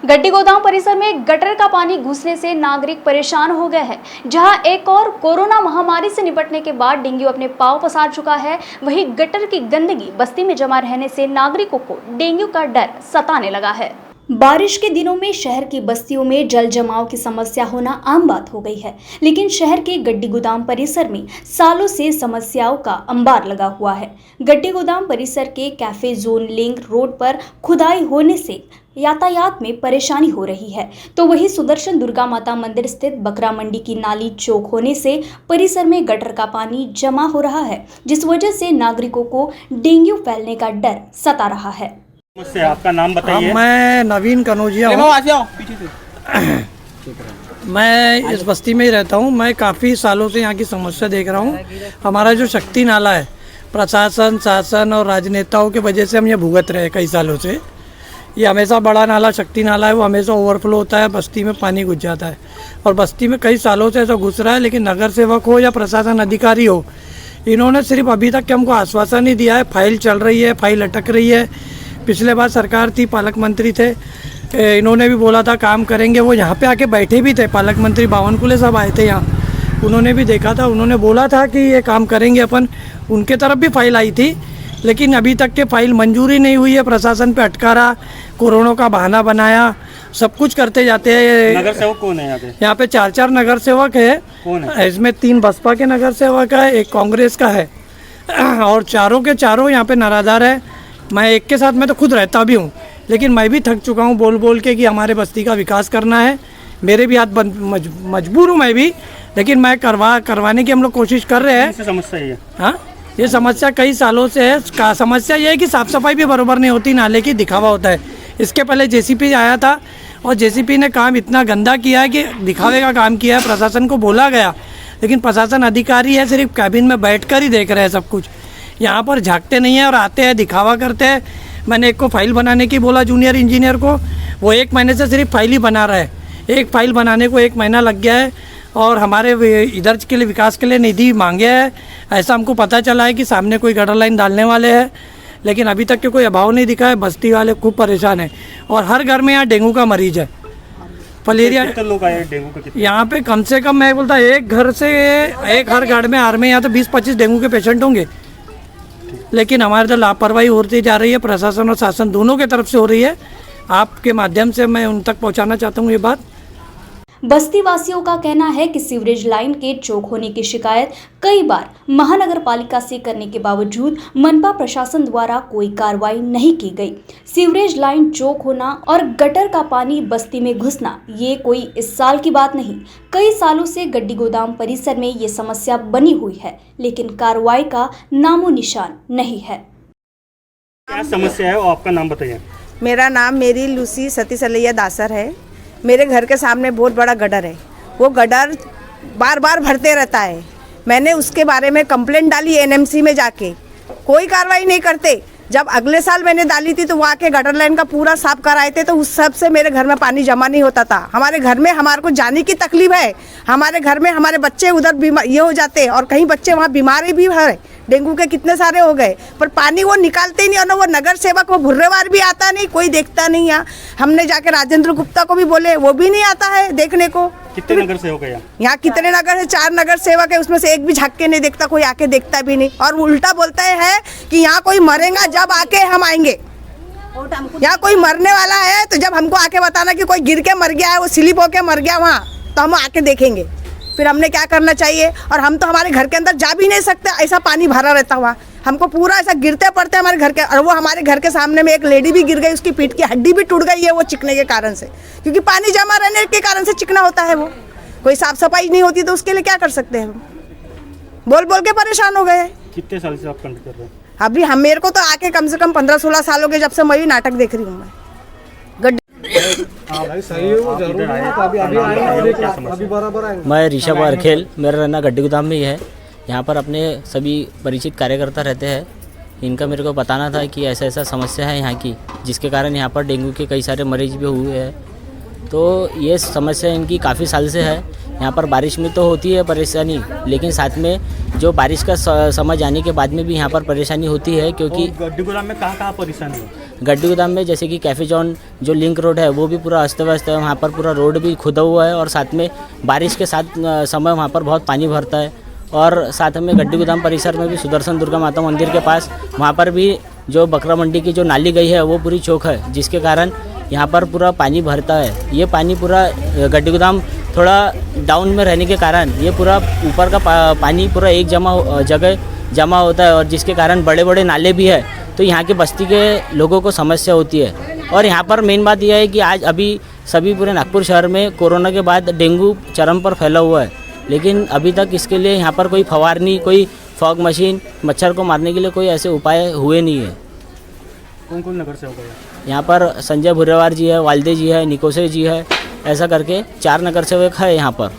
गड्डी गोदाम परिसर में गटर का पानी घुसने से नागरिक परेशान हो गए हैं। जहां एक और कोरोना महामारी से निपटने के बाद डेंगू अपने पांव पसार चुका है, वहीं गटर की गंदगी बस्ती में जमा रहने से नागरिकों को डेंगू का डर सताने लगा है। बारिश के दिनों में शहर की बस्तियों में जल जमाव की समस्या होना आम बात हो गई है, लेकिन शहर के गड्डी गोदाम परिसर में सालों से समस्याओं का अंबार लगा हुआ है। गड्डी गोदाम परिसर के कैफे जोन लिंक रोड पर खुदाई होने से यातायात में परेशानी हो रही है, तो वही सुदर्शन दुर्गा माता मंदिर स्थित बकरा मंडी की नाली चौक होने से परिसर में गटर का पानी जमा हो रहा है, जिस वजह से नागरिकों को डेंगू फैलने का डर सता रहा है। मुझसे आपका नाम बताइए। मैं नवीन कनौजिया हूँ। मैं इस बस्ती में ही रहता हूँ। मैं काफ़ी सालों से यहाँ की समस्या देख रहा हूँ। हमारा जो शक्ति नाला है, प्रशासन, शासन और राजनेताओं के वजह से हम ये भुगत रहे हैं कई सालों से। ये हमेशा बड़ा नाला शक्ति नाला है, वो हमेशा ओवरफ्लो होता है, बस्ती में पानी घुस जाता है और बस्ती में कई सालों से ऐसा घुस रहा है। लेकिन नगर सेवक हो या प्रशासन अधिकारी हो, इन्होंने सिर्फ अभी तक हमको आश्वासन ही दिया है। फाइल चल रही है, फाइल अटक रही है। पिछले बार सरकार थी, पालक मंत्री थे, इन्होंने भी बोला था काम करेंगे। वो यहाँ पे आके बैठे भी थे, पालक मंत्री बावनकुले साहब आए थे यहाँ, उन्होंने भी देखा था, उन्होंने बोला था कि ये काम करेंगे अपन। उनके तरफ भी फाइल आई थी, लेकिन अभी तक के फाइल मंजूरी नहीं हुई है। प्रशासन पे अटका रहा, कोरोना का बहाना बनाया, सब कुछ करते जाते हैं। नगर सेवक कौन है यहाँ पे? यहाँ पे 4 नगर सेवक है। कौन है? इसमें 3 बसपा के नगर सेवक है, 1 कांग्रेस का है और चारों के चारों यहाँ पे नारादार है। मैं एक के साथ मैं तो खुद रहता भी हूँ, लेकिन मैं भी थक चुका हूँ बोल बोल के कि हमारे बस्ती का विकास करना है। मेरे भी हाथ मजबूर हूँ मैं भी, लेकिन मैं करवाने की हम लोग कोशिश कर रहे हैं। समस्या ये, हाँ, ये समस्या कई सालों से है। समस्या ये है कि साफ़ सफाई भी बराबर नहीं होती, नाले की दिखावा होता है। इसके पहले जेसीपी आया था और जेसीपी ने काम इतना गंदा किया है कि दिखावे का काम किया है। प्रशासन को बोला गया, लेकिन प्रशासन अधिकारी है, सिर्फ कैबिन में बैठकर ही देख रहे हैं सब कुछ। यहाँ पर झांकते नहीं है और आते हैं, दिखावा करते हैं। मैंने एक को फाइल बनाने की बोला, जूनियर इंजीनियर को, वो 1 महीने से सिर्फ फाइल ही बना रहा है। एक फाइल बनाने को 1 महीना लग गया है और हमारे इधर के लिए विकास के लिए निधि मांगे है। ऐसा हमको पता चला है कि सामने कोई गटर लाइन डालने वाले हैं, लेकिन अभी तक के कोई अभाव नहीं दिखा है। बस्ती वाले खूब परेशान हैं और हर घर में यहाँ डेंगू का मरीज है। फलेरिया लोग आए डेंगू का? यहाँ पे कम से कम मैं बोलता एक घर से हर घर में आर में यहाँ तो 20-25 डेंगू के पेशेंट होंगे। लेकिन हमारे तो लापरवाही होती जा रही है, प्रशासन और शासन दोनों की तरफ से हो रही है। आपके माध्यम से मैं उन तक पहुंचाना चाहता हूं ये बात। बस्ती वासियों का कहना है कि सीवरेज लाइन के चौक होने की शिकायत कई बार महानगर पालिका से करने के बावजूद मनपा प्रशासन द्वारा कोई कार्रवाई नहीं की गई। सीवरेज लाइन चौक होना और गटर का पानी बस्ती में घुसना ये कोई इस साल की बात नहीं, कई सालों से गड्डी गोदाम परिसर में ये समस्या बनी हुई है, लेकिन कार्रवाई का नामो निशान नहीं है। क्या समस्या है, आपका नाम बताइए। मेरा नाम मेरी लूसी सती सलैया दासर है। मेरे घर के सामने बहुत बड़ा गटर है, वो गटर बार बार भरते रहता है। मैंने उसके बारे में कंप्लेंट डाली एनएमसी में जाके, कोई कार्रवाई नहीं करते। जब अगले साल मैंने डाली थी तो वहाँ के गटर लाइन का पूरा साफ कराए थे, तो उस सब से मेरे घर में पानी जमा नहीं होता था। हमारे घर में हमारे को जाने की तकलीफ है, हमारे घर में हमारे बच्चे उधर बीमार ये हो जाते और कहीं बच्चे वहाँ बीमारी भी है, डेंगू के कितने सारे हो गए, पर पानी वो निकालते ही नहीं। और ना वो नगर सेवक, वो भुर्रेवार भी आता नहीं, कोई देखता नहीं। यहाँ हमने जाके राजेंद्र गुप्ता को भी बोले, वो भी नहीं आता है देखने को। कितने नगर सेवक है यहाँ? कितने नगर है? 4 नगर सेवक है, उसमें से एक भी झाँक के नहीं देखता, कोई आके देखता भी नहीं। और उल्टा बोलता है कि यहाँ कोई मरेगा जब आके हम आएंगे। यहाँ कोई मरने वाला है तो जब हमको आके बताना कि कोई गिर के मर गया है, वो स्लिप होके मर गया वहाँ, तो हम आके देखेंगे। फिर हमने क्या करना चाहिए? और हम तो हमारे घर के अंदर जा भी नहीं सकते, ऐसा पानी भरा रहता हुआ। हमको पूरा ऐसा गिरते पड़ते हमारे घर के। और वो हमारे घर के सामने में एक लेडी भी गिर गई, उसकी पीठ की हड्डी भी टूट गई है वो चिकने के कारण से, क्योंकि पानी जमा रहने के कारण से चिकना होता है। वो कोई साफ सफाई नहीं होती तो उसके लिए क्या कर सकते हैं? बोल बोल के परेशान हो गए। कितने साल से आप कंडक्ट कर रहे हैं? अभी हम मेरे को तो आके कम से कम 15-16 साल हो गए, जब से मैं भी नाटक देख रही हूँ। मैं ऋषभ अरखेल, मेरा रहना गड्डी गोदाम में ही है। यहाँ पर अपने सभी परिचित कार्यकर्ता रहते हैं। इनका मेरे को बताना था कि ऐसा ऐसा समस्या है यहाँ की, जिसके कारण यहाँ पर डेंगू के कई सारे मरीज भी हुए हैं। तो ये समस्या इनकी काफ़ी साल से है। यहाँ पर बारिश में तो होती है परेशानी, लेकिन साथ में जो बारिश का समय जाने के बाद में भी यहाँ पर परेशानी होती है, क्योंकि गड्डी गोदाम में कहाँ परेशानी है? गड्डी गोदाम में जैसे कि कैफ़े जॉन जो लिंक रोड है वो भी पूरा अस्त व्यस्त है, वहाँ पर पूरा रोड भी खुदा हुआ है और साथ में बारिश के साथ समय वहाँ पर बहुत पानी भरता है। और साथ में गड्डी गोदाम परिसर में भी सुदर्शन दुर्गा माता मंदिर के पास वहाँ पर भी जो बकरा मंडी की जो नाली गई है वो पूरी चौक है, जिसके कारण यहाँ पर पूरा पानी भरता है। ये पानी पूरा गड्डी गोदाम थोड़ा डाउन में रहने के कारण ये पूरा ऊपर का पानी पूरा एक जगह जमा होता है, और जिसके कारण बड़े बड़े नाले भी है, तो यहाँ के बस्ती के लोगों को समस्या होती है। और यहाँ पर मेन बात यह है कि आज अभी सभी पूरे नागपुर शहर में कोरोना के बाद डेंगू चरम पर फैला हुआ है, लेकिन अभी तक इसके लिए यहाँ पर कोई फवारनी, कोई फॉग मशीन, मच्छर को मारने के लिए कोई ऐसे उपाय हुए नहीं है। कौन कौन नगर सेवक है? यहाँ पर संजय भुर्रेवार जी है, वालदे जी है, निकोसे जी है, ऐसा करके 4 नगर सेवक है यहाँ पर।